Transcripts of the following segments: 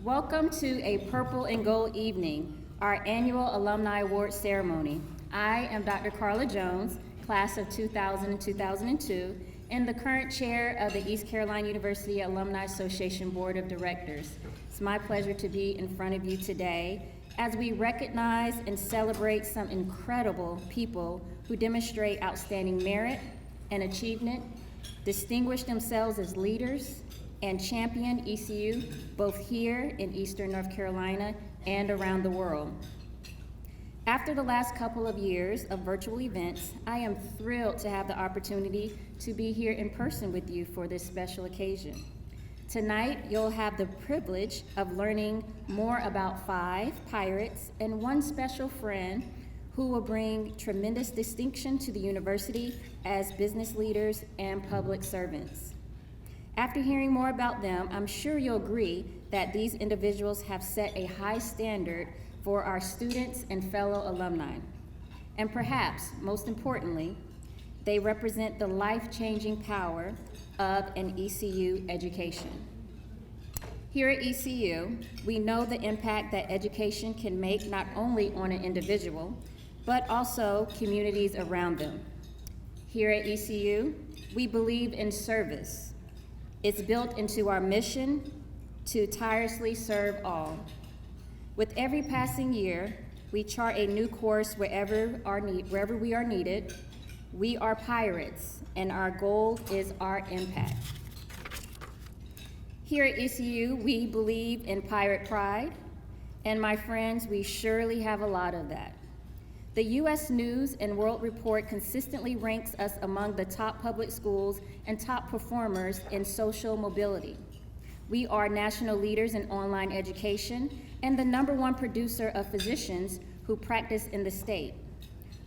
Welcome to a Purple and Gold Evening, our annual Alumni Award ceremony. I am Dr. Carla Jones, class of 2000 and 2002, and the current chair of the East Carolina University Alumni Association Board of Directors. It's my pleasure to be in front of you today as we recognize and celebrate some incredible people who demonstrate outstanding merit and achievement, distinguish themselves as leaders, and champion ECU both here in Eastern North Carolina and around the world. After the last couple of years of virtual events, I am thrilled to have the opportunity to be here in person with you for this special occasion. Tonight, you'll have the privilege of learning more about 5 pirates and 1 special friend who will bring tremendous distinction to the university as business leaders and public servants. After hearing more about them, I'm sure you'll agree that these individuals have set a high standard for our students and fellow alumni. And perhaps, most importantly, they represent the life-changing power of an ECU education. Here at ECU, we know the impact that education can make not only on an individual, but also communities around them. Here at ECU, we believe in service. It's built into our mission to tirelessly serve all. With every passing year, we chart a new course wherever we are needed. We are pirates, and our goal is our impact. Here at ECU, we believe in pirate pride, and my friends, we surely have a lot of that. The U.S. News and World Report consistently ranks us among the top public schools and top performers in social mobility. We are national leaders in online education and the #1 producer of physicians who practice in the state.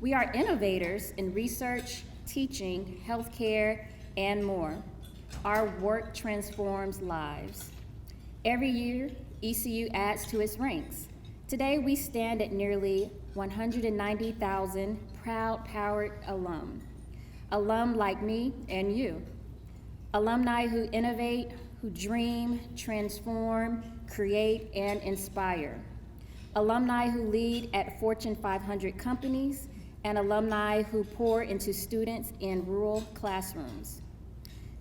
We are innovators in research, teaching, healthcare, and more. Our work transforms lives. Every year, ECU adds to its ranks. Today, we stand at nearly 190,000 proud powered alum like me and you. Alumni who innovate, who dream, transform, create, and inspire. Alumni who lead at Fortune 500 companies, and alumni who pour into students in rural classrooms.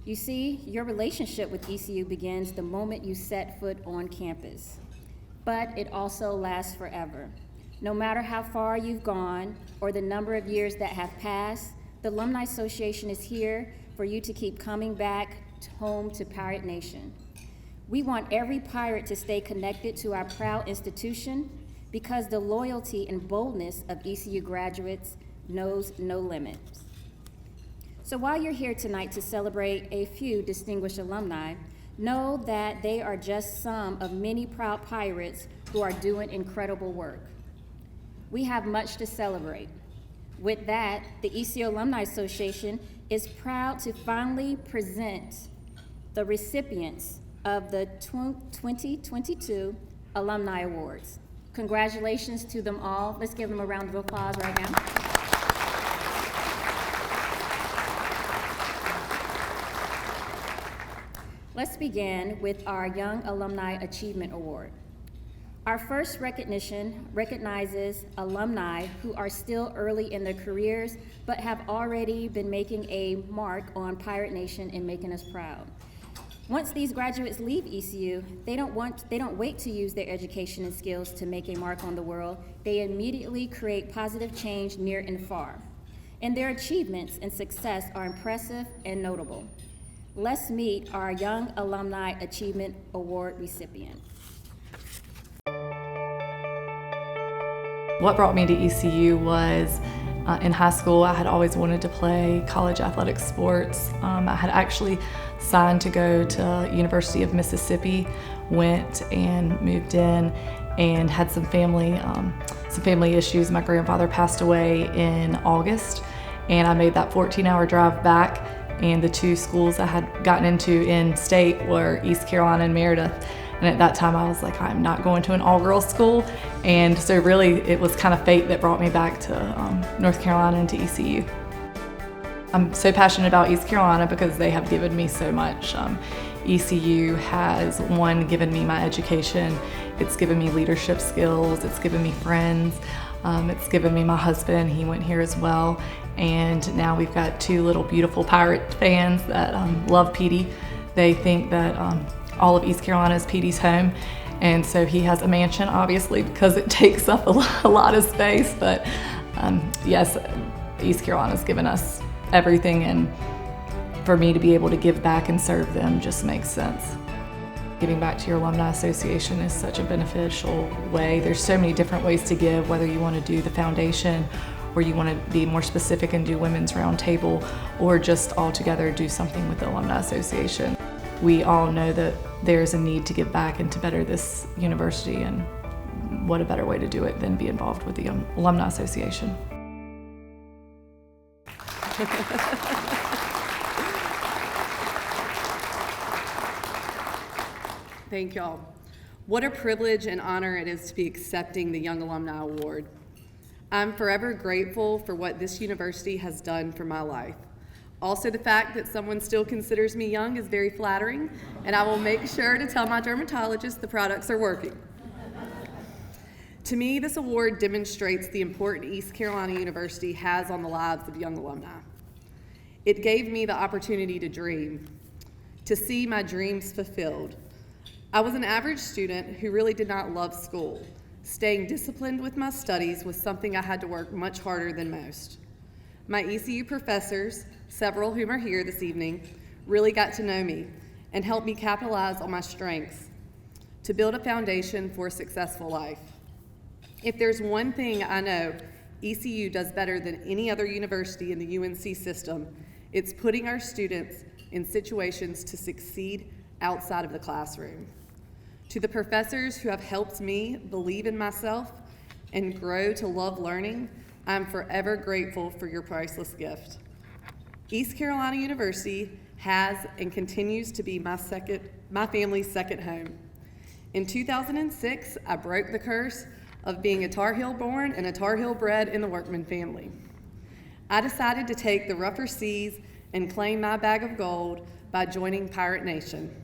You see, your relationship with ECU begins the moment you set foot on campus, but it also lasts forever. No matter how far you've gone or the number of years that have passed, the Alumni Association is here for you to keep coming back home to Pirate Nation. We want every pirate to stay connected to our proud institution because the loyalty and boldness of ECU graduates knows no limits. So while you're here tonight to celebrate a few distinguished alumni, know that they are just some of many proud pirates who are doing incredible work. We have much to celebrate. With that, the ECU Alumni Association is proud to finally present the recipients of the 2022 Alumni Awards. Congratulations to them all. Let's give them a round of applause right now. Let's begin with our Young Alumni Achievement Award. Our first recognition recognizes alumni who are still early in their careers, but have already been making a mark on Pirate Nation and making us proud. Once these graduates leave ECU, they don't wait to use their education and skills to make a mark on the world. They immediately create positive change near and far. And their achievements and success are impressive and notable. Let's meet our Young Alumni Achievement Award recipient. What brought me to ECU was in high school, I had always wanted to play college athletic sports. I had actually signed to go to University of Mississippi, went and moved in and had some family issues. My grandfather passed away in August, and I made that 14-hour drive back, and the 2 schools I had gotten into in state were East Carolina and Meredith. And at that time I was like, I'm not going to an all-girls school. And so really it was kind of fate that brought me back to North Carolina and to ECU. I'm so passionate about East Carolina because they have given me so much. ECU has, one, given me my education, it's given me leadership skills, it's given me friends, it's given me my husband, he went here as well, and now we've got two little beautiful Pirate fans that love Petey. They think that all of East Carolina is Petey's home, and so he has a mansion, obviously, because it takes up a lot of space, but yes, East Carolina's given us everything, and for me to be able to give back and serve them just makes sense. Giving back to your alumni association is such a beneficial way. There's so many different ways to give, whether you want to do the foundation or you want to be more specific and do women's roundtable, or just altogether do something with the alumni association. We all know that there's a need to give back and to better this university, and what a better way to do it than be involved with the alumni association. Thank y'all. What a privilege and honor it is to be accepting the Young Alumni Award. I'm forever grateful for what this university has done for my life. Also, the fact that someone still considers me young is very flattering, and I will make sure to tell my dermatologist the products are working. To me, this award demonstrates the importance East Carolina University has on the lives of young alumni. It gave me the opportunity to dream, to see my dreams fulfilled. I was an average student who really did not love school. Staying disciplined with my studies was something I had to work much harder than most. My ECU professors, several whom are here this evening, really got to know me and helped me capitalize on my strengths to build a foundation for a successful life. If there's one thing I know ECU does better than any other university in the UNC system, it's putting our students in situations to succeed outside of the classroom. To the professors who have helped me believe in myself and grow to love learning, I'm forever grateful for your priceless gift. East Carolina University has and continues to be my family's second home. In 2006, I broke the curse of being a Tar Heel born and a Tar Heel bred in the Workman family. I decided to take the rougher seas and claim my bag of gold by joining Pirate Nation.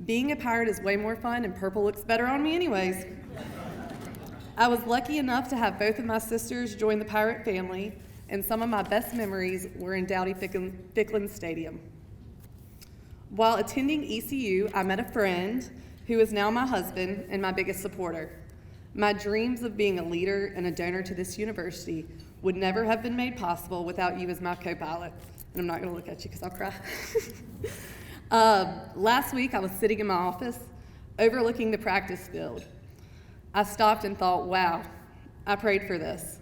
Being a pirate is way more fun, and purple looks better on me anyways. I was lucky enough to have both of my sisters join the Pirate family, and some of my best memories were in Dowdy-Ficklin Stadium. While attending ECU, I met a friend who is now my husband and my biggest supporter. My dreams of being a leader and a donor to this university would never have been made possible without you as my co-pilot. And I'm not gonna look at you because I'll cry. Last week, I was sitting in my office overlooking the practice field. I stopped and thought, wow, I prayed for this.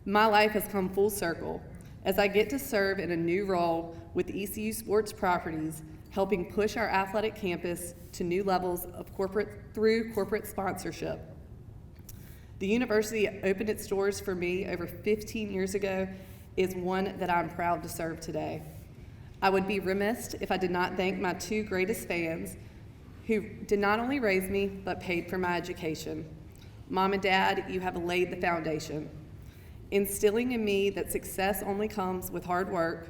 My life has come full circle as I get to serve in a new role with ECU Sports Properties, helping push our athletic campus to new levels of corporate sponsorship. The university opened its doors for me over 15 years ago is one that I'm proud to serve today. I would be remiss if I did not thank my two greatest fans who did not only raise me, but paid for my education. Mom and Dad, you have laid the foundation, instilling in me that success only comes with hard work,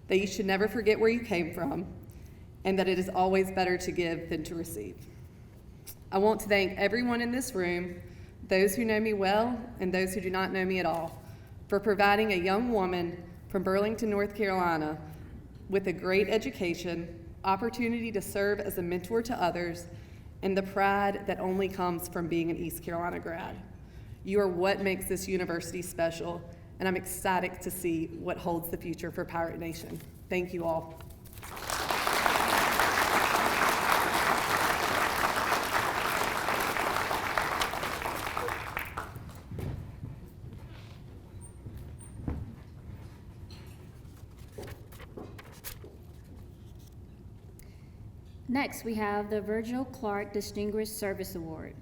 that you should never forget where you came from, and that it is always better to give than to receive. I want to thank everyone in this room, those who know me well and those who do not know me at all, for providing a young woman from Burlington, North Carolina, with a great education, opportunity to serve as a mentor to others, and the pride that only comes from being an East Carolina grad. You are what makes this university special, and I'm excited to see what holds the future for Pirate Nation. Thank you all. Next, we have the Virgil Clark Distinguished Service Award.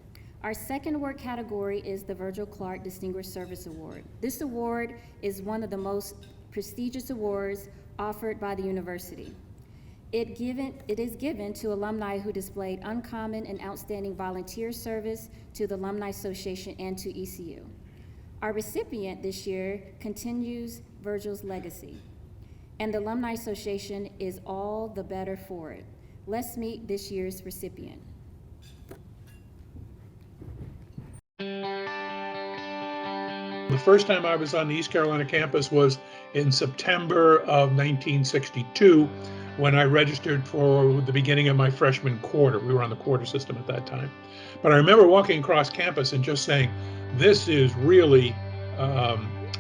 Our second award category is the Virgil Clark Distinguished Service Award. This award is one of the most prestigious awards offered by the university. It is given to alumni who displayed uncommon and outstanding volunteer service to the Alumni Association and to ECU. Our recipient this year continues Virgil's legacy, and the Alumni Association is all the better for it. Let's meet this year's recipient. The first time I was on the East Carolina campus was in September of 1962, when I registered for the beginning of my freshman quarter. We were on the quarter system at that time. But I remember walking across campus and just saying, this is really,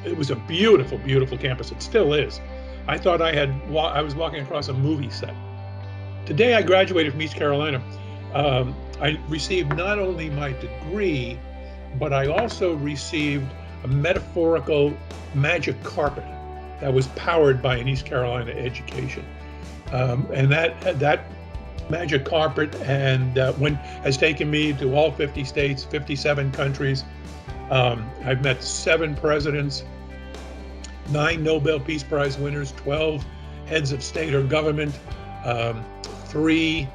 it was a beautiful, beautiful campus. It still is. I thought I was walking across a movie set. Today I graduated from East Carolina. I received not only my degree, but I also received a metaphorical magic carpet that was powered by an East Carolina education. And that magic carpet has taken me to all 50 states, 57 countries. I've met 7 presidents, 9 Nobel Peace Prize winners, 12 heads of state or government, 3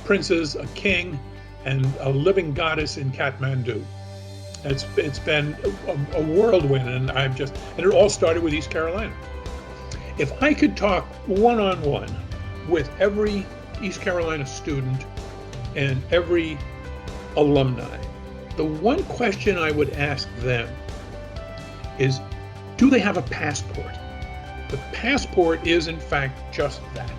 princes, a king, and a living goddess in Kathmandu. It's been a whirlwind, and it all started with East Carolina. If I could talk one-on-one with every East Carolina student and every alumni, the one question I would ask them is, do they have a passport? The passport is, in fact, just that.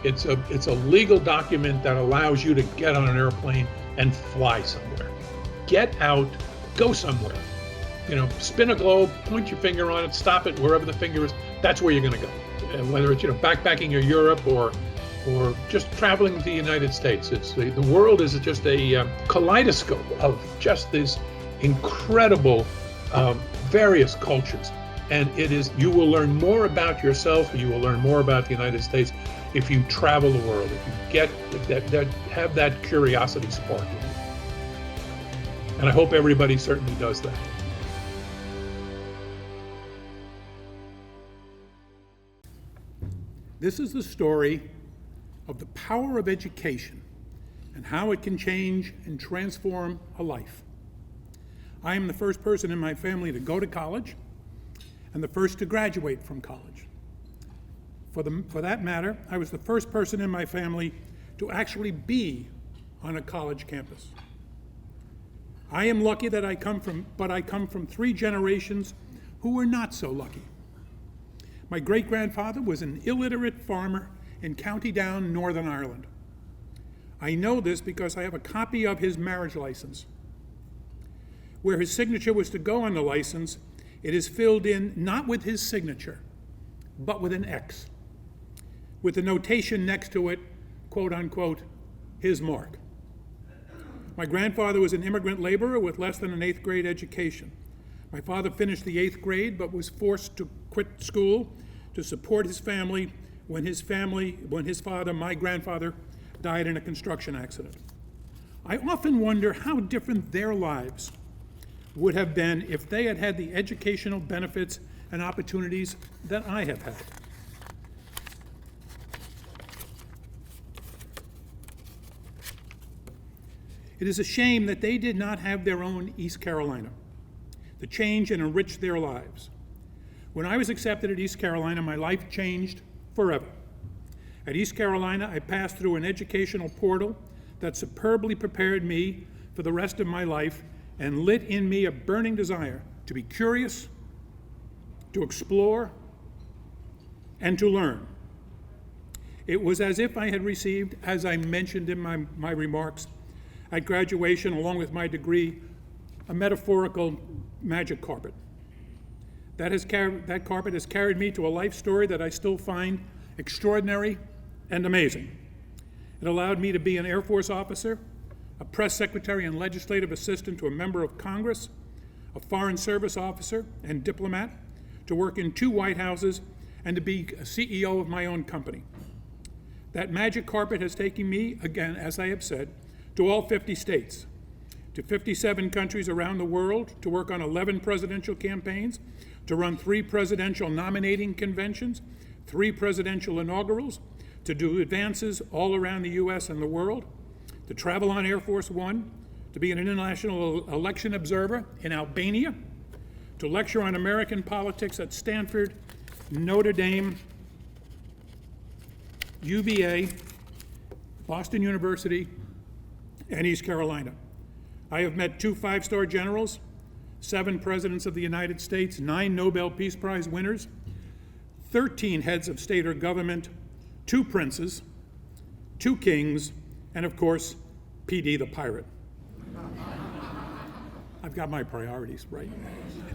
It's a legal document that allows you to get on an airplane and fly somewhere. Get out, go somewhere. Spin a globe, point your finger on it, stop it wherever the finger is. That's where you're going to go. And whether it's backpacking or Europe or just traveling to the United States, the world is just a kaleidoscope of just these incredible various cultures. And you will learn more about yourself, you will learn more about the United States if you travel the world, if you have that curiosity spark in you. And I hope everybody certainly does that. This is the story of the power of education and how it can change and transform a life. I am the first person in my family to go to college and the first to graduate from college. For that matter, I was the first person in my family to actually be on a college campus. I am lucky that I come from 3 generations who were not so lucky. My great-grandfather was an illiterate farmer in County Down, Northern Ireland. I know this because I have a copy of his marriage license. Where his signature was to go on the license, it is filled in not with his signature, but with an X, with the notation next to it, quote unquote, his mark. My grandfather was an immigrant laborer with less than an 8th grade education. My father finished the 8th grade, but was forced to quit school to support his family when his father, my grandfather, died in a construction accident. I often wonder how different their lives would have been if they had had the educational benefits and opportunities that I have had. It is a shame that they did not have their own East Carolina to change and enrich their lives. When I was accepted at East Carolina, my life changed forever. At East Carolina, I passed through an educational portal that superbly prepared me for the rest of my life and lit in me a burning desire to be curious, to explore, and to learn. It was as if I had received, as I mentioned in my remarks, at graduation, along with my degree, a metaphorical magic carpet. That carpet has carried me to a life story that I still find extraordinary and amazing. It allowed me to be an Air Force officer, a press secretary and legislative assistant to a member of Congress, a foreign service officer and diplomat, to work in 2 White Houses, and to be a CEO of my own company. That magic carpet has taken me, again, as I have said, to all 50 states, to 57 countries around the world, to work on 11 presidential campaigns, to run 3 presidential nominating conventions, 3 presidential inaugurals, to do advances all around the U.S. and the world, to travel on Air Force One, to be an international election observer in Albania, to lecture on American politics at Stanford, Notre Dame, UVA, Boston University, and East Carolina. I have met 2 5-star generals, 7 presidents of the United States, 9 Nobel Peace Prize winners, 13 heads of state or government, 2 princes, 2 kings, and of course, PD the pirate. I've got my priorities, right?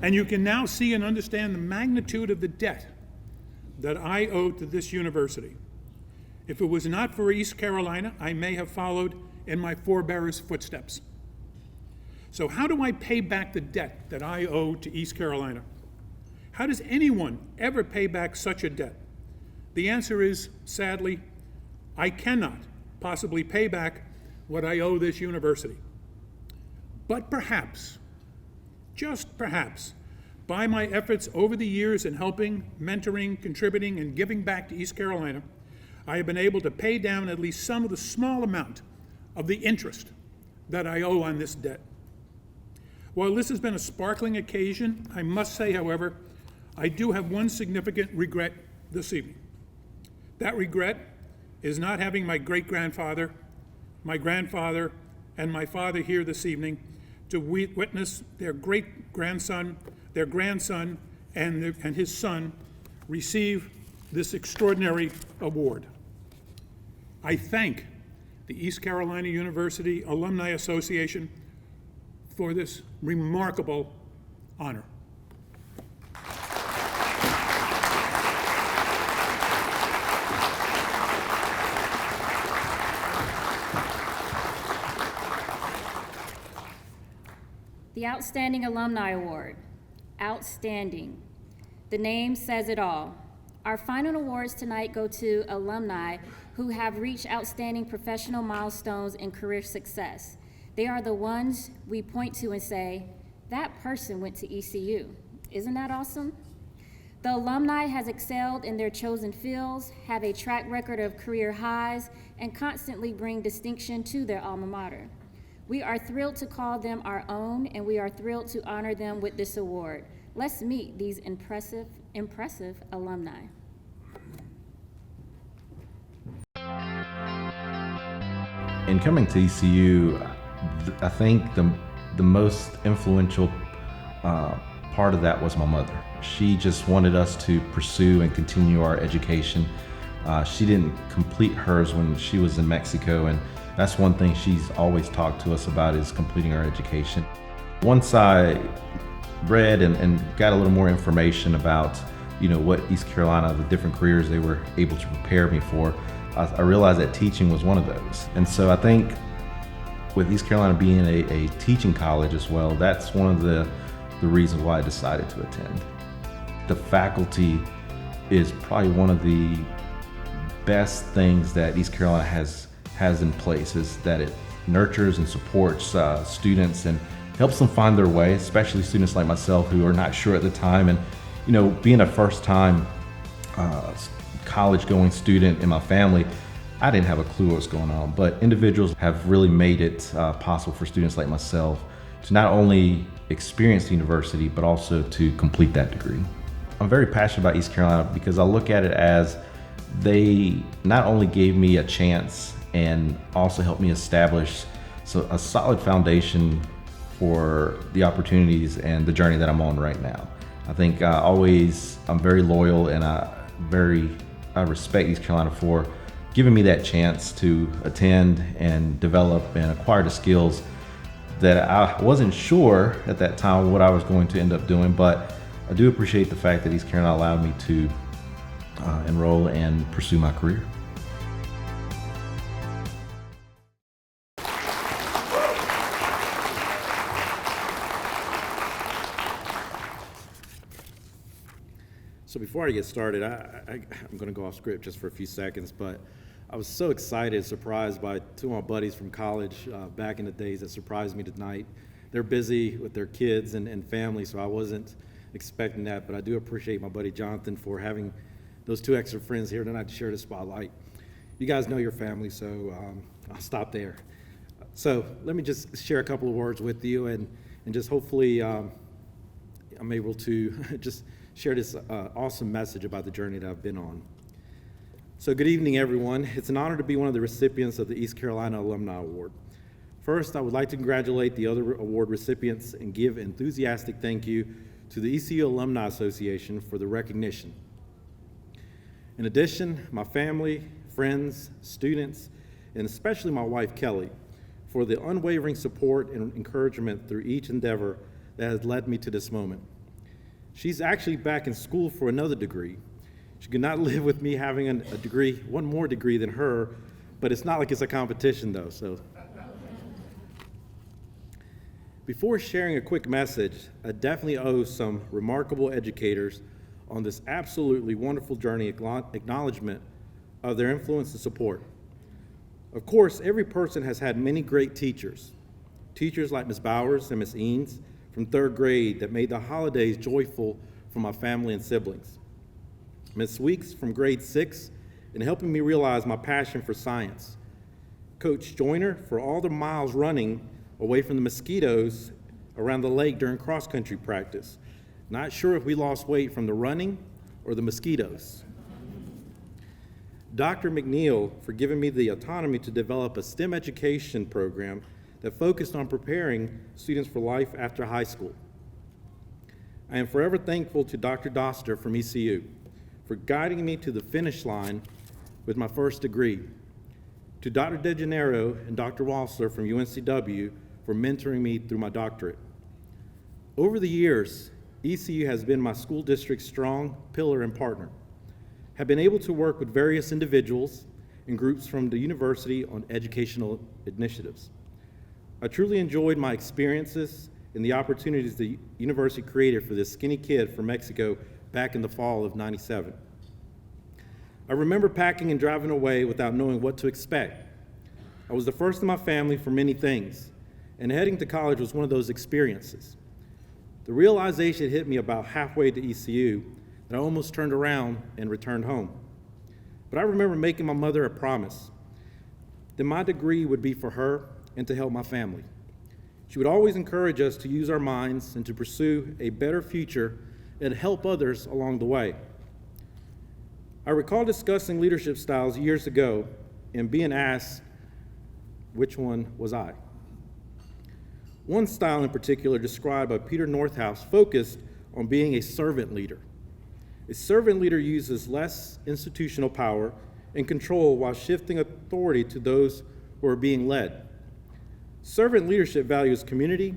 And you can now see and understand the magnitude of the debt that I owe to this university. If it was not for East Carolina, I may have followed in my forebearers' footsteps. So how do I pay back the debt that I owe to East Carolina? How does anyone ever pay back such a debt? The answer is, sadly, I cannot possibly pay back what I owe this university. But perhaps, just perhaps, by my efforts over the years in helping, mentoring, contributing, and giving back to East Carolina, I have been able to pay down at least some of the small amount of the interest that I owe on this debt. While this has been a sparkling occasion, I must say, however, I do have one significant regret this evening. That regret is not having my great-grandfather, my grandfather, and my father here this evening to witness their great-grandson, their grandson, and his son receive this extraordinary award. I thank the East Carolina University Alumni Association for this remarkable honor. The Outstanding Alumni Award. Outstanding. The name says it all. Our final awards tonight go to alumni who have reached outstanding professional milestones in career success. They are the ones we point to and say, that person went to ECU. Isn't that awesome? The alumni has excelled in their chosen fields, have a track record of career highs, and constantly bring distinction to their alma mater. We are thrilled to call them our own, and we are thrilled to honor them with this award. Let's meet these impressive alumni. In coming to ECU, I think the most influential part of that was my mother. She just wanted us to pursue and continue our education. She didn't complete hers when she was in Mexico, and that's one thing she's always talked to us about, is completing our education. Once I read and got a little more information about, what East Carolina, the different careers they were able to prepare me for, I realized that teaching was one of those. And so I think with East Carolina being a teaching college as well, that's one of the reasons why I decided to attend. The faculty is probably one of the best things that East Carolina has in place, is that it nurtures and supports students and helps them find their way, especially students like myself who are not sure at the time. And being a first-time college-going student in my family, I didn't have a clue what was going on. But individuals have really made it possible for students like myself to not only experience the university, but also to complete that degree. I'm very passionate about East Carolina because I look at it as they not only gave me a chance and also helped me establish a solid foundation for the opportunities and the journey that I'm on right now. I think I'm very loyal, and I respect East Carolina for giving me that chance to attend and develop and acquire the skills that I wasn't sure at that time what I was going to end up doing, but I do appreciate the fact that East Carolina allowed me to enroll and pursue my career. So before I get started, I'm going to go off script just for a few seconds, but I was so excited, surprised by two of my buddies from college back in the days that surprised me tonight. They're busy with their kids and family, so I wasn't expecting that, but I do appreciate my buddy Jonathan for having those two extra friends here tonight to share the spotlight. You guys know your family, so I'll stop there. So let me just share a couple of words with you, and just hopefully I'm able to just share this awesome message about the journey that I've been on. So good evening, everyone. It's an honor to be one of the recipients of the East Carolina Alumni Award. First, I would like to congratulate the other award recipients and give enthusiastic thank you to the ECU Alumni Association for the recognition. In addition, my family, friends, students, and especially my wife, Kelly, for the unwavering support and encouragement through each endeavor that has led me to this moment. She's actually back in school for another degree. She could not live with me having a degree, one more degree than her, but it's not like it's a competition though, so. Before sharing a quick message, I definitely owe some remarkable educators on this absolutely wonderful journey acknowledgement of their influence and support. Of course, every person has had many great teachers. Teachers like Ms. Bowers and Ms. Eanes from 3rd grade that made the holidays joyful for my family and siblings. Ms. Weeks from grade 6 in helping me realize my passion for science. Coach Joyner for all the miles running away from the mosquitoes around the lake during cross-country practice. Not sure if we lost weight from the running or the mosquitoes. Dr. McNeil for giving me the autonomy to develop a STEM education program that focused on preparing students for life after high school. I am forever thankful to Dr. Doster from ECU for guiding me to the finish line with my first degree, to Dr. DeGennaro and Dr. Walsler from UNCW for mentoring me through my doctorate. Over the years, ECU has been my school district's strong pillar and partner. Have been able to work with various individuals and groups from the university on educational initiatives. I truly enjoyed my experiences and the opportunities the university created for this skinny kid from Mexico back in the fall of '97. I remember packing and driving away without knowing what to expect. I was the first in my family for many things, and heading to college was one of those experiences. The realization hit me about halfway to ECU that I almost turned around and returned home. But I remember making my mother a promise that my degree would be for her and to help my family. She would always encourage us to use our minds and to pursue a better future and help others along the way. I recall discussing leadership styles years ago and being asked which one was I. One style in particular described by Peter Northouse focused on being a servant leader. A servant leader uses less institutional power and control while shifting authority to those who are being led. Servant leadership values community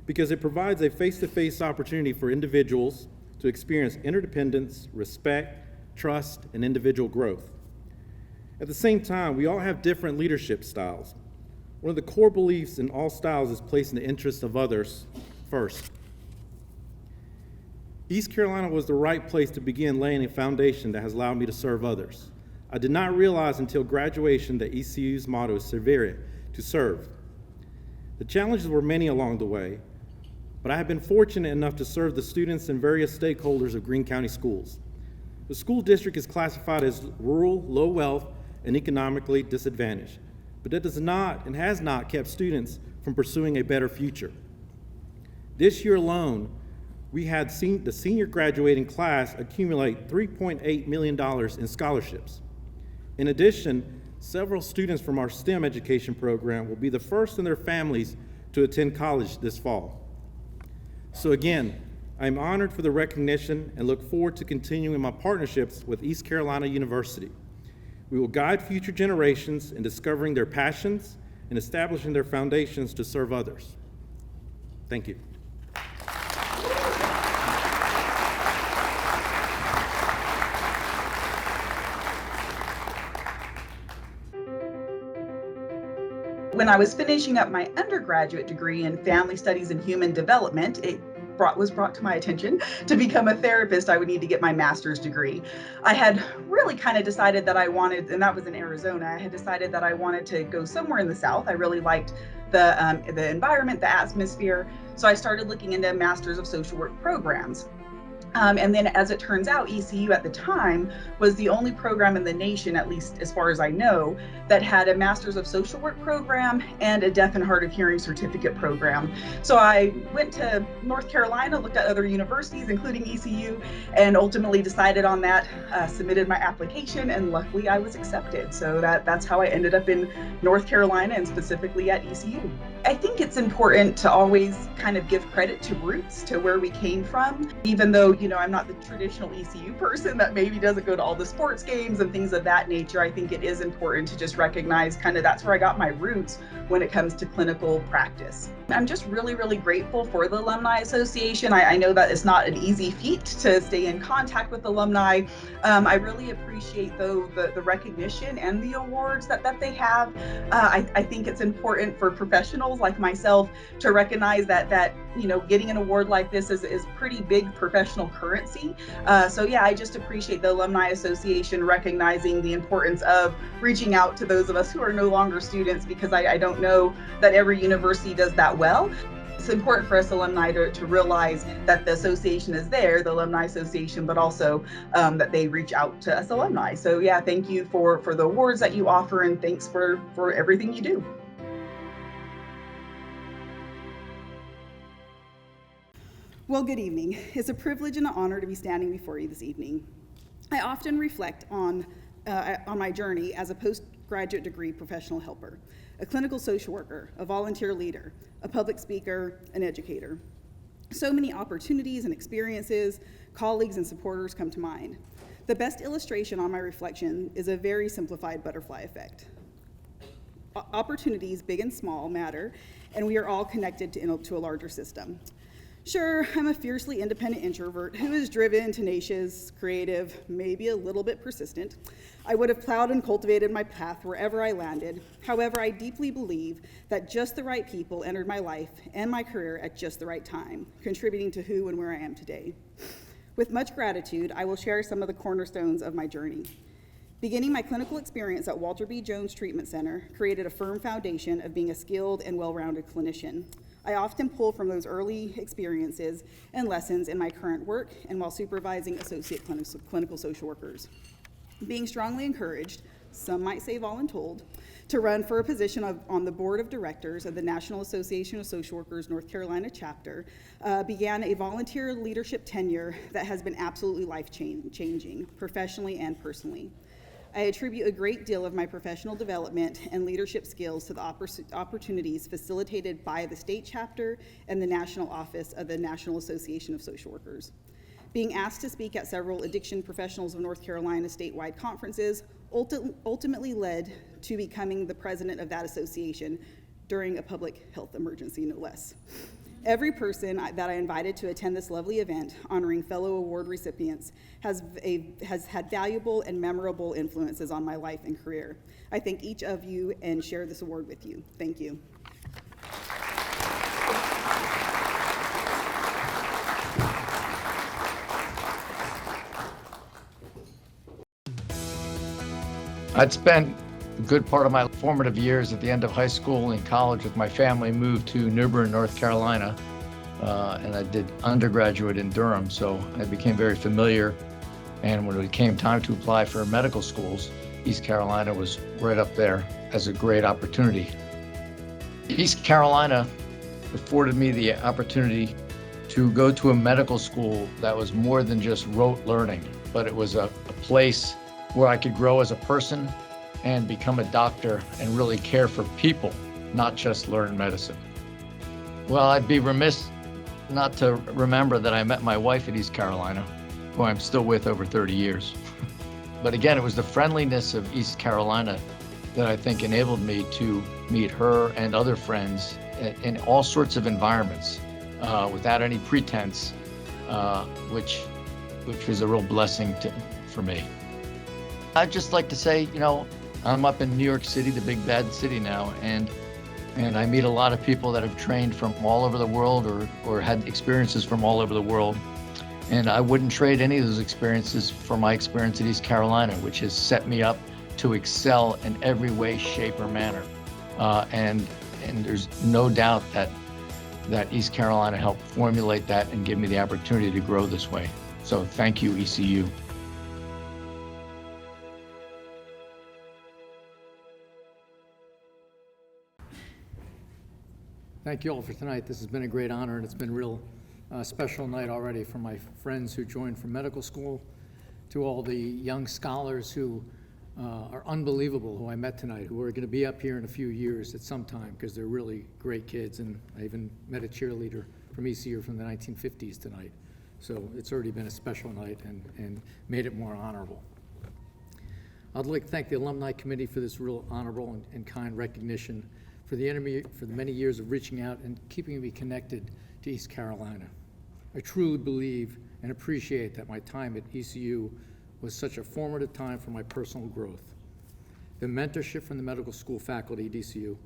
because it provides a face-to-face opportunity for individuals to experience interdependence, respect, trust, and individual growth. At the same time, we all have different leadership styles. One of the core beliefs in all styles is placing the interests of others first. East Carolina was the right place to begin laying a foundation that has allowed me to serve others. I did not realize until graduation that ECU's motto is Servere, to serve. The challenges were many along the way, but I have been fortunate enough to serve the students and various stakeholders of Greene County Schools. The school district is classified as rural, low wealth, and economically disadvantaged, but that does not and has not kept students from pursuing a better future. This year alone, we had the senior graduating class accumulate $3.8 million in scholarships. In addition, several students from our STEM education program will be the first in their families to attend college this fall. So again, I'm honored for the recognition and look forward to continuing my partnerships with East Carolina University. We will guide future generations in discovering their passions and establishing their foundations to serve others. Thank you. When I was finishing up my undergraduate degree in family studies and human development, it was brought to my attention to become a therapist, I would need to get my master's degree. I had really kind of decided that I wanted, and that was in Arizona, I had decided that I wanted to go somewhere in the South. I really liked the environment, the atmosphere. So I started looking into Masters of Social Work programs. And then as it turns out, ECU at the time was the only program in the nation, at least as far as I know, that had a Master's of Social Work program and a Deaf and Hard of Hearing certificate program. So I went to North Carolina, looked at other universities, including ECU, and ultimately decided on that, submitted my application, and luckily I was accepted. So that's how I ended up in North Carolina and specifically at ECU. I think it's important to always kind of give credit to roots, to where we came from, even though, I'm not the traditional ECU person that maybe doesn't go to all the sports games and things of that nature. I think it is important to just recognize kind of that's where I got my roots when it comes to clinical practice. I'm just really, really grateful for the Alumni Association. I know that it's not an easy feat to stay in contact with alumni. I really appreciate, though, the recognition and the awards that they have. I think it's important for professionals like myself to recognize that getting an award like this is pretty big professional currency. So yeah, I just appreciate the Alumni Association recognizing the importance of reaching out to those of us who are no longer students, because I don't know that every university does that well. It's important for us alumni to realize that the association is there, the Alumni Association, but also that they reach out to us alumni. So yeah, thank you for the awards that you offer, and thanks for everything you do. Well, good evening. It's a privilege and an honor to be standing before you this evening. I often reflect on my journey as a postgraduate degree professional helper, a clinical social worker, a volunteer leader, a public speaker, an educator. So many opportunities and experiences, colleagues and supporters come to mind. The best illustration on my reflection is a very simplified butterfly effect. Opportunities, big and small, matter, and we are all connected to a larger system. Sure, I'm a fiercely independent introvert who is driven, tenacious, creative, maybe a little bit persistent. I would have plowed and cultivated my path wherever I landed. However, I deeply believe that just the right people entered my life and my career at just the right time, contributing to who and where I am today. With much gratitude, I will share some of the cornerstones of my journey. Beginning my clinical experience at Walter B. Jones Treatment Center created a firm foundation of being a skilled and well-rounded clinician. I often pull from those early experiences and lessons in my current work and while supervising associate clinical social workers. Being strongly encouraged, some might say voluntold, to run for a position on the board of directors of the National Association of Social Workers North Carolina chapter began a volunteer leadership tenure that has been absolutely life-changing, professionally and personally. I attribute a great deal of my professional development and leadership skills to the opportunities facilitated by the state chapter and the national office of the National Association of Social Workers. Being asked to speak at several addiction professionals of North Carolina statewide conferences ultimately led to becoming the president of that association during a public health emergency, no less. Every person that I invited to attend this lovely event honoring fellow award recipients has had valuable and memorable influences on my life and career. I thank each of you and share this award with you. Thank you. I'd spent a good part of my formative years at the end of high school and college with my family, moved to New Bern, North Carolina, and I did undergraduate in Durham, so I became very familiar. And when it came time to apply for medical schools, East Carolina was right up there as a great opportunity. East Carolina afforded me the opportunity to go to a medical school that was more than just rote learning, but it was a place where I could grow as a person and become a doctor and really care for people, not just learn medicine. Well, I'd be remiss not to remember that I met my wife at East Carolina, who I'm still with over 30 years. But again, it was the friendliness of East Carolina that I think enabled me to meet her and other friends in all sorts of environments without any pretense, which was a real blessing for me. I'd just like to say, I'm up in New York City, the big bad city now, and I meet a lot of people that have trained from all over the world or had experiences from all over the world. And I wouldn't trade any of those experiences for my experience at East Carolina, which has set me up to excel in every way, shape, or manner. And there's no doubt that East Carolina helped formulate that and give me the opportunity to grow this way. So thank you, ECU. Thank you all for tonight. This has been a great honor, and it's been a real special night already for my friends who joined from medical school to all the young scholars who are unbelievable, who I met tonight, who are going to be up here in a few years at some time because they're really great kids. And I even met a cheerleader from ECU from the 1950s tonight. So it's already been a special night and made it more honorable. I'd like to thank the Alumni Committee for this real honorable and kind recognition for the many years of reaching out and keeping me connected to East Carolina. I truly believe and appreciate that my time at ECU was such a formative time for my personal growth. The mentorship from the medical school faculty at ECU,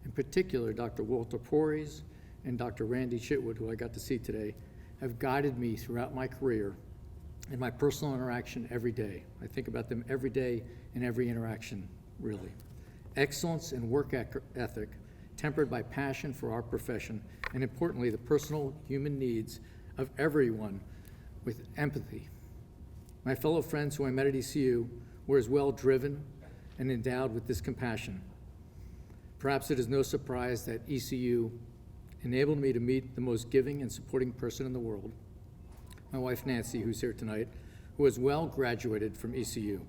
in particular Dr. Walter Porres and Dr. Randy Chitwood, who I got to see today, have guided me throughout my career and my personal interaction every day. I think about them every day in every interaction, really. Excellence and work ethic, tempered by passion for our profession, and importantly, the personal human needs of everyone with empathy. My fellow friends who I met at ECU were as well driven and endowed with this compassion. Perhaps it is no surprise that ECU enabled me to meet the most giving and supporting person in the world, my wife Nancy, who's here tonight, who as well graduated from ECU.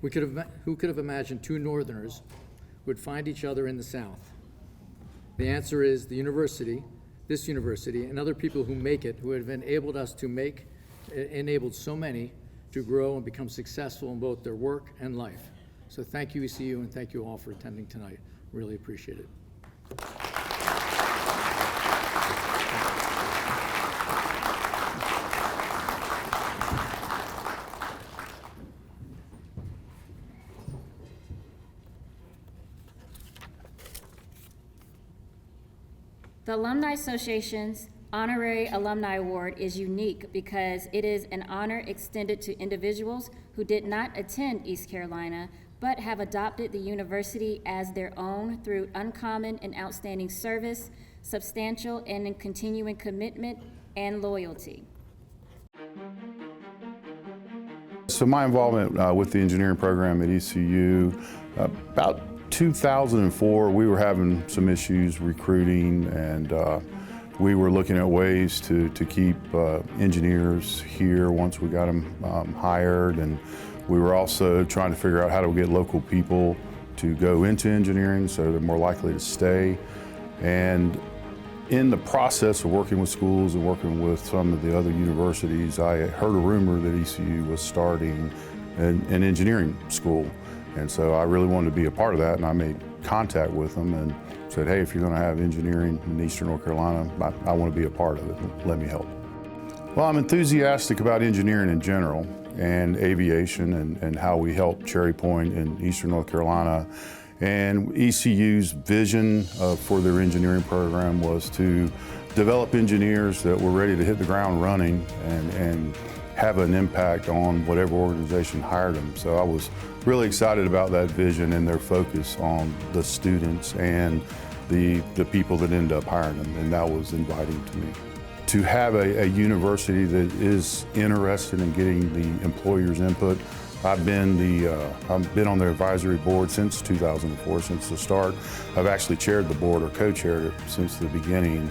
Who could have imagined two Northerners would find each other in the South? The answer is the university, this university, and other people who make it, who have enabled us to enabled so many to grow and become successful in both their work and life. So thank you, ECU, and thank you all for attending tonight. Really appreciate it. The Alumni Association's Honorary Alumni Award is unique because it is an honor extended to individuals who did not attend East Carolina, but have adopted the university as their own through uncommon and outstanding service, substantial and continuing commitment, and loyalty. So my involvement with the engineering program at ECU, about 2004, we were having some issues recruiting, and we were looking at ways to keep engineers here once we got them hired, and we were also trying to figure out how to get local people to go into engineering so they're more likely to stay. And in the process of working with schools and working with some of the other universities, I heard a rumor that ECU was starting an engineering school. And so I really wanted to be a part of that, and I made contact with them and said, hey, if you're going to have engineering in Eastern North Carolina, I want to be a part of it. Let me help. Well, I'm enthusiastic about engineering in general and aviation and how we help Cherry Point in Eastern North Carolina. And ECU's vision for their engineering program was to develop engineers that were ready to hit the ground running and have an impact on whatever organization hired them. So I was really excited about that vision and their focus on the students and the people that end up hiring them, and that was inviting to me. To have a university that is interested in getting the employer's input. I've been on their advisory board since 2004, since the start. I've actually chaired the board or co-chaired it since the beginning.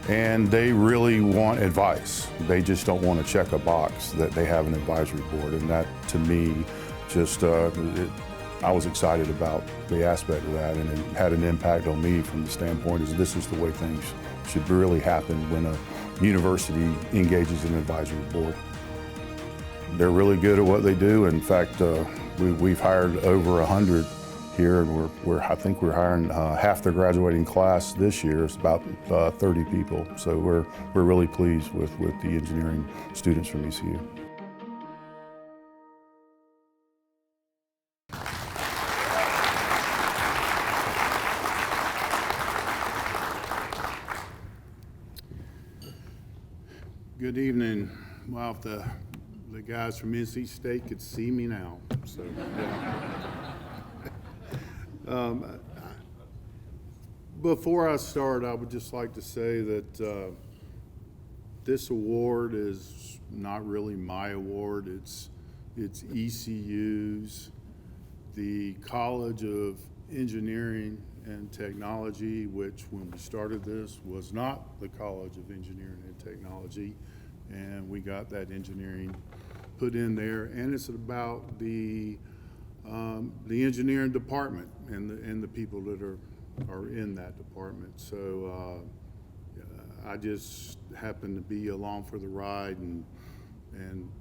And they really want advice. They just don't want to check a box that they have an advisory board. And that, to me, just, I was excited about the aspect of that, and it had an impact on me from the standpoint is this is the way things should really happen when a university engages an advisory board. They're really good at what they do. In fact, we've hired over 100 here, and I think we're hiring half their graduating class this year. It's about 30 people. So we're really pleased with the engineering students from ECU. Good evening. Well, if the guys from NC State could see me now. So, yeah. Before I start, I would just like to say that this award is not really my award. It's ECU's. The College of Engineering and Technology, which when we started this was not the College of Engineering and Technology, and we got that engineering put in there, and it's about the engineering department and the people that are in that department. So I just happen to be along for the ride, and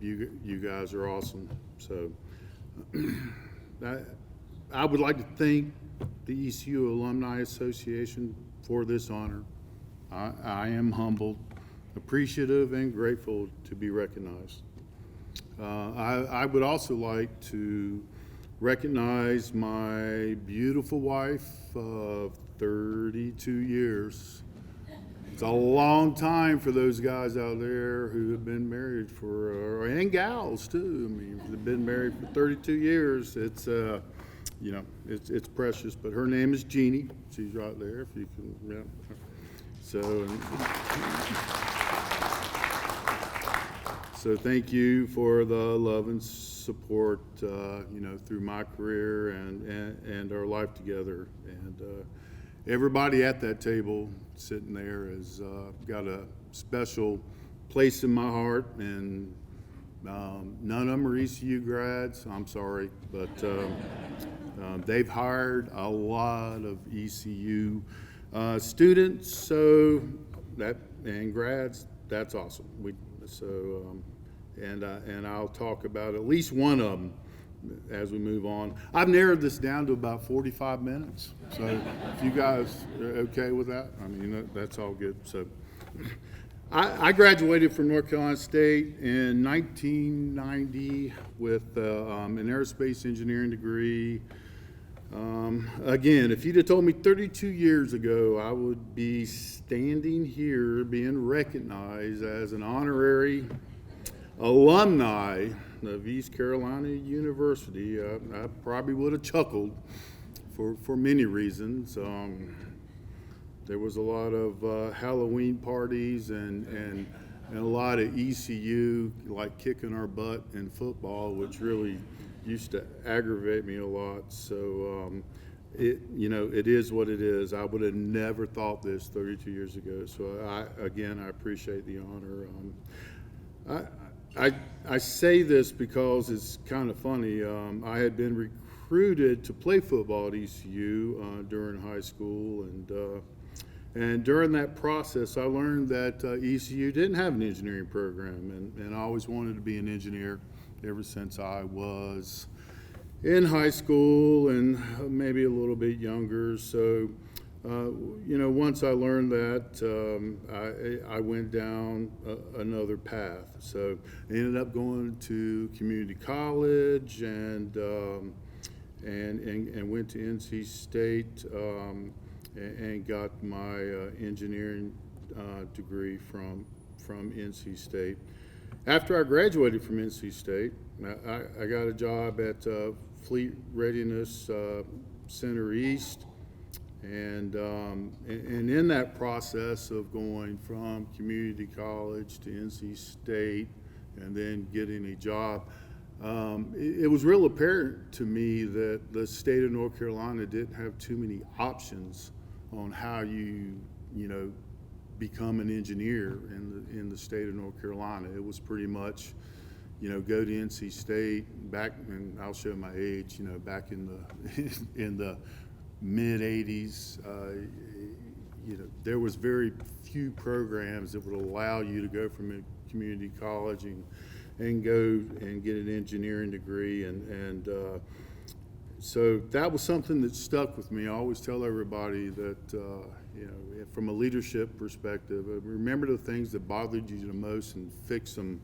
you guys are awesome. So I would like to thank the ECU Alumni Association for this honor. I am humbled, appreciative, and grateful to be recognized. I would also like to recognize my beautiful wife of 32 years. It's a long time for those guys out there who have been married for, and gals too. I mean, they've been married for 32 years. It's, you know, it's precious. But her name is Jeannie. She's right there. If you can, yeah. So thank you for the love and support, you know, through my career and our life together. And everybody at that table sitting there has got a special place in my heart, and none of them are ECU grads. I'm sorry, but they've hired a lot of ECU students, so and grads. That's awesome. And I'll talk about at least one of them as we move on. I've narrowed this down to about 45 minutes. So if you guys are okay with that, I mean, that's all good. So I graduated from North Carolina State in 1990 with an aerospace engineering degree. Again, if you'd have told me 32 years ago I would be standing here being recognized as an honorary alumni of East Carolina University, I probably would have chuckled for many reasons. There was a lot of Halloween parties and a lot of ECU like kicking our butt in football, which really used to aggravate me a lot. So you know, it is what it is. I would have never thought this 32 years ago. So I appreciate the honor. I say this because it's kind of funny. I had been recruited to play football at ECU during high school, and during that process, I learned that ECU didn't have an engineering program, and I always wanted to be an engineer ever since I was in high school and maybe a little bit younger. So, you know, once I learned that, I went down another path. So I ended up going to community college and went to NC State and got my engineering degree from NC State. After I graduated from NC State, I got a job at Fleet Readiness Center East, and in that process of going from community college to NC State and then getting a job, it was real apparent to me that the state of North Carolina didn't have too many options on how you know, become an engineer in the state of North Carolina. It was pretty much, you know, go to NC State back, and I'll show my age, you know, back in the mid 80s, you know, there was very few programs that would allow you to go from a community college and go and get an engineering degree, and so that was something that stuck with me. I always tell everybody that, you know, from a leadership perspective, remember the things that bothered you the most and fix them,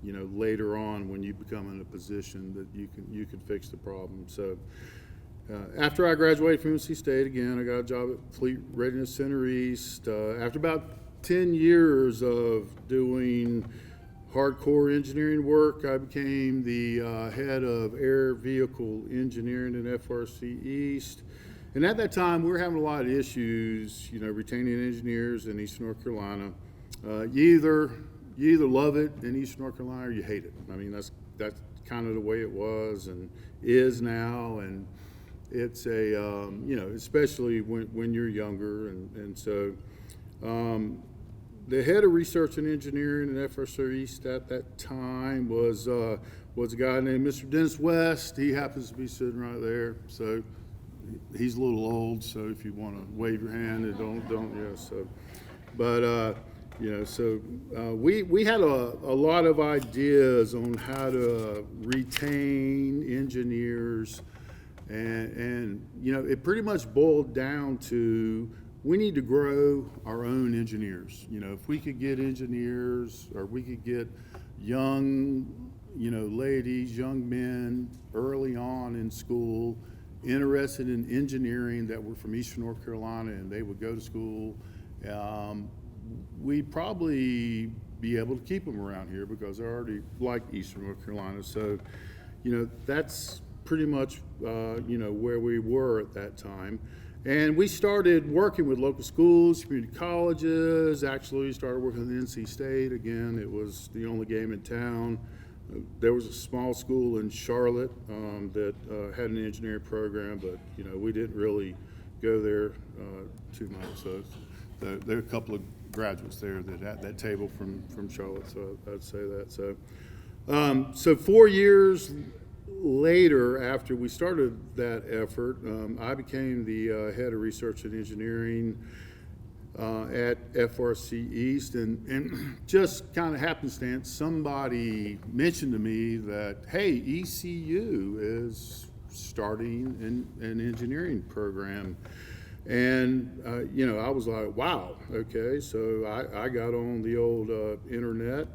you know, later on when you become in a position that you can fix the problem. So after I graduated from NC State, again, I got a job at Fleet Readiness Center East. After about 10 years of doing hardcore engineering work, I became the head of air vehicle engineering at FRC East. And at that time, we were having a lot of issues, you know, retaining engineers in East North Carolina. You you either love it in Eastern North Carolina or you hate it. I mean, that's kind of the way it was and is now, and it's a you know, especially when you're younger, and so the head of research and engineering at FSR East at that time was a guy named Mr. Dennis West. He happens to be sitting right there, so he's a little old. So if you want to wave your hand, and don't yeah. So, but you know, so we had a lot of ideas on how to retain engineers, and you know, it pretty much boiled down to, we need to grow our own engineers. You know, if we could get engineers, or we could get young, you know, ladies, young men early on in school interested in engineering that were from Eastern North Carolina, and they would go to school, we'd probably be able to keep them around here because they already like Eastern North Carolina. So, you know, that's pretty much, you know, where we were at that time. And we started working with local schools, community colleges. Actually, we started working with NC State. Again, it was the only game in town. There was a small school in Charlotte that had an engineering program, but you know, we didn't really go there too much. So there are a couple of graduates there that at that table from Charlotte. So I'd say that. So so 4 years later, after we started that effort, I became the head of research and engineering at FRC East, and just kind of happenstance, somebody mentioned to me that, hey, ECU is starting an engineering program. And, you know, I was like, wow, okay. So I got on the old internet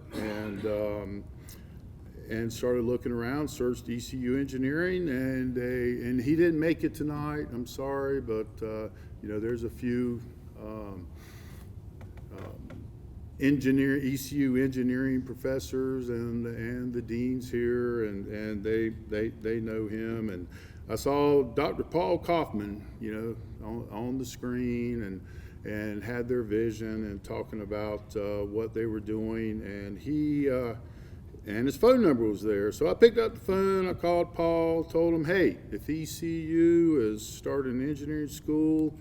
and started looking around, searched ECU engineering, and he didn't make it tonight. I'm sorry, but you know, there's a few ECU engineering professors and the deans here, and they know him. And I saw Dr. Paul Kaufman, you know, on the screen, and had their vision and talking about what they were doing, and he. And his phone number was there. So I picked up the phone, I called Paul, told him, hey, if ECU is starting an engineering school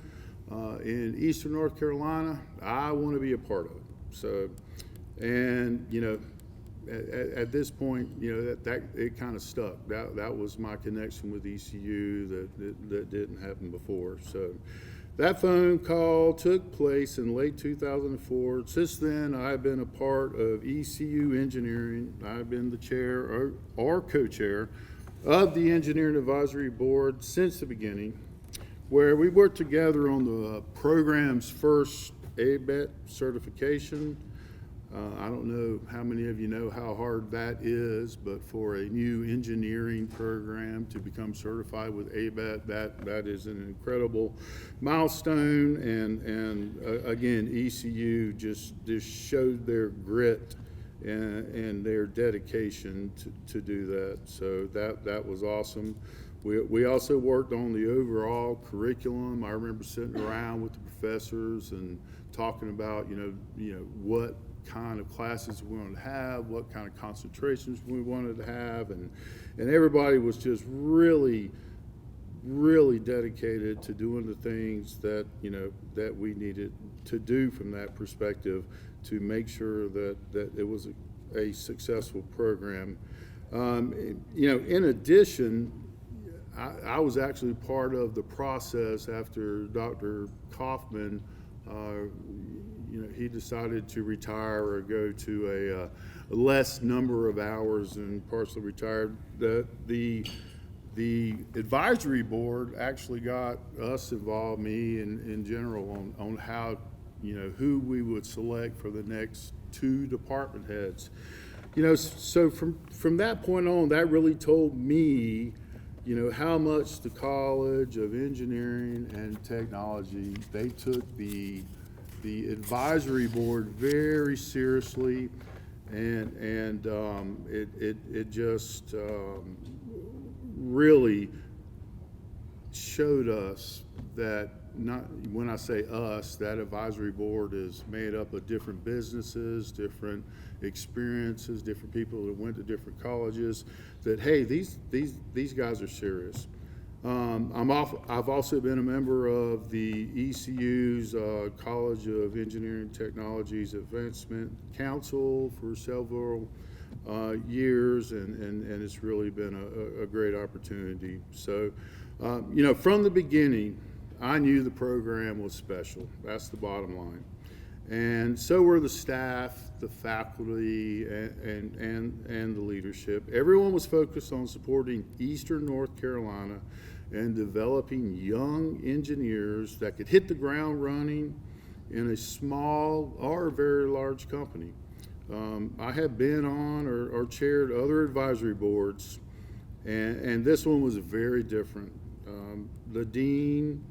in Eastern North Carolina, I want to be a part of it. So, and, you know, at this point, you know, that it kind of stuck. That was my connection with ECU that didn't happen before. So that phone call took place in late 2004. Since then, I've been a part of ECU Engineering. I've been the chair or co-chair of the Engineering Advisory Board since the beginning, where we worked together on the program's first ABET certification. I don't know how many of you know how hard that is, but for a new engineering program to become certified with ABET, that is an incredible milestone. And again, ECU just showed their grit and their dedication to do that. So that was awesome. We also worked on the overall curriculum. I remember sitting around with the professors and talking about, you know what kind of classes we wanted to have, what kind of concentrations we wanted to have, and everybody was just really dedicated to doing the things that, you know, that we needed to do from that perspective to make sure that it was a successful program. You know, in addition, I was actually part of the process after Dr. Kaufman, you know, he decided to retire or go to a less number of hours and partially retired. The advisory board actually got us involved, me in general, on how, you know, who we would select for the next 2 department heads. You know, so from that point on, that really told me, you know, how much the College of Engineering and Technology, they took the advisory board very seriously, and it just really showed us that not, when I say us, that advisory board is made up of different businesses, different experiences, different people that went to different colleges, that, hey, these guys are serious. I've also been a member of the ECU's College of Engineering Technologies Advancement Council for several years, and it's really been a great opportunity. So, you know, from the beginning, I knew the program was special. That's the bottom line. And so were the staff, the faculty, and the leadership. Everyone was focused on supporting Eastern North Carolina and developing young engineers that could hit the ground running in a small or very large company. I have been on or chaired other advisory boards, and this one was very different. The dean,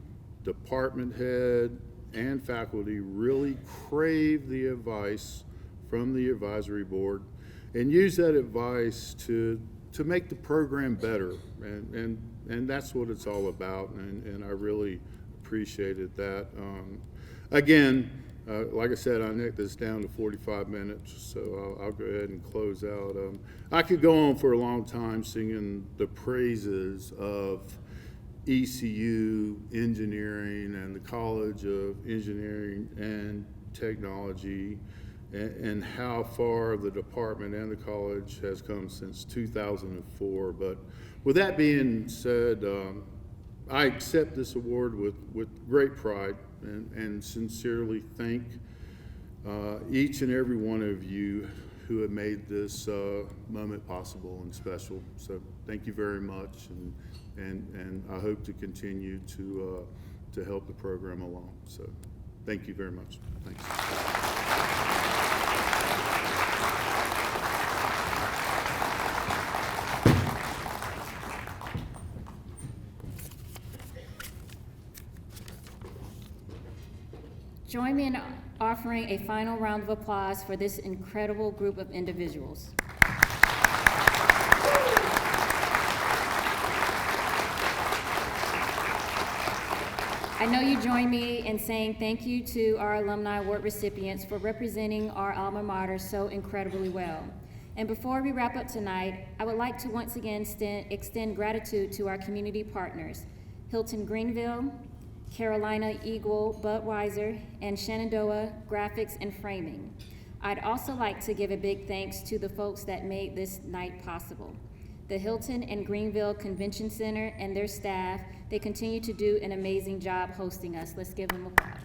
department head, and faculty really craved the advice from the advisory board and used that advice to make the program better, and that's what it's all about, and I really appreciated that. Again, like I said, I nicked this down to 45 minutes, so I'll go ahead and close out. I could go on for a long time singing the praises of ECU Engineering and the College of Engineering and Technology, and how far the department and the college has come since 2004. But with that being said, I accept this award with great pride and sincerely thank each and every one of you who have made this moment possible and special. So thank you very much, and I hope to continue to help the program along. So thank you very much. Thanks. Join me in offering a final round of applause for this incredible group of individuals. I know you join me in saying thank you to our Alumni Award recipients for representing our alma mater so incredibly well. And before we wrap up tonight, I would like to once again extend gratitude to our community partners, Hilton Greenville, Carolina Eagle Budweiser, and Shenandoah Graphics and Framing. I'd also like to give a big thanks to the folks that made this night possible. The Hilton and Greenville Convention Center and their staff, they continue to do an amazing job hosting us. Let's give them applause.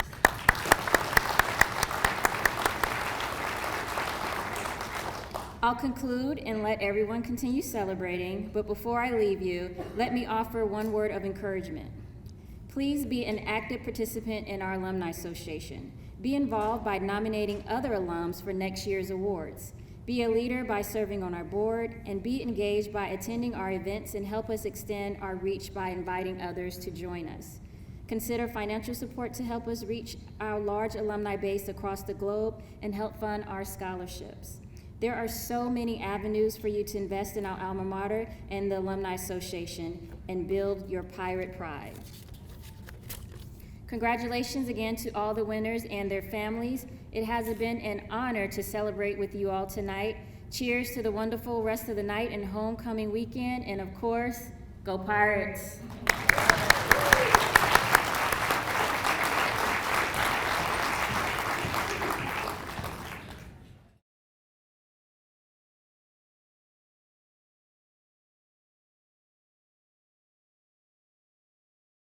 I'll conclude and let everyone continue celebrating, but before I leave you, let me offer one word of encouragement. Please be an active participant in our Alumni Association. Be involved by nominating other alums for next year's awards. Be a leader by serving on our board, and be engaged by attending our events and help us extend our reach by inviting others to join us. Consider financial support to help us reach our large alumni base across the globe and help fund our scholarships. There are so many avenues for you to invest in our alma mater and the Alumni Association and build your pirate pride. Congratulations again to all the winners and their families. It has been an honor to celebrate with you all tonight. Cheers to the wonderful rest of the night and homecoming weekend, and of course, go Pirates.